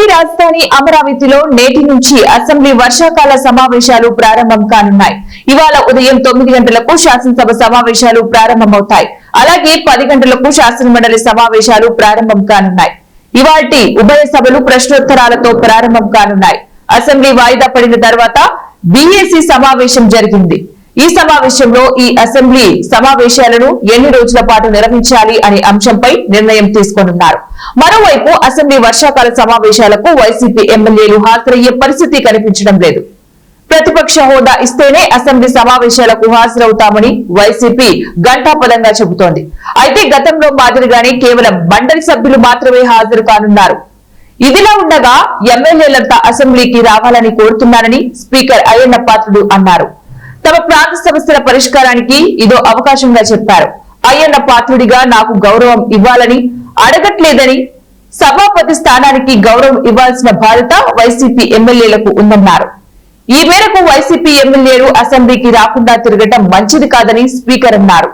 AP రాజధాని అమరావతిలో నేటి నుంచి అసెంబ్లీ వర్షాకాల సమావేశాలు ప్రారంభం కానున్నాయి. ఇవాళ ఉదయం 9 గంటలకు శాసనసభ సమావేశాలు ప్రారంభమవుతాయి. అలాగే 10 గంటలకు శాసనమండలి సమావేశాలు ప్రారంభం కానున్నాయి. ఇవాల్టి ఉభయ సభలు ప్రశ్నోత్తరాలతో ప్రారంభం కానున్నాయి. అసెంబ్లీ వాయిదా పడిన తర్వాత బీఏసీ సమావేశం జరిగింది. ఈ సమావేశంలో ఈ అసెంబ్లీ సమావేశాలను ఎన్ని రోజుల పాటు నిర్వహించాలి అనే అంశంపై నిర్ణయం తీసుకోనున్నారు. మరోవైపు అసెంబ్లీ వర్షాకాల సమావేశాలకు వైసీపీ ఎమ్మెల్యేలు హాజరయ్యే పరిస్థితి కనిపించడం లేదు. ప్రతిపక్ష హోదా ఇస్తేనే అసెంబ్లీ సమావేశాలకు హాజరవుతామని వైసీపీ ఘంటాపథంగా చెబుతోంది. అయితే గతంలో మాదిరిగానే కేవలం మండలి సభ్యులు మాత్రమే హాజరు కానున్నారు. ఇదిలా ఉండగా ఎమ్మెల్యేలంతా అసెంబ్లీకి రావాలని కోరుతున్నారని స్పీకర్ అయ్యన్న పాత్రుడు అన్నారు. తమ ప్రాంత సమస్యల పరిష్కారానికి ఇదో అవకాశంగా చెప్పారు. అయ్యన్న పాత్రుడిగా నాకు గౌరవం ఇవ్వాలని అడగట్లేదని, సభాపతి స్థానానికి గౌరవం ఇవ్వాల్సిన బాధ్యత వైసీపీ ఎమ్మెల్యేలకు ఉందన్నారు. ఈ మేరకు వైసీపీ ఎమ్మెల్యేలు అసెంబ్లీకి రాకుండా తిరగటం మంచిది కాదని స్పీకర్ అన్నారు.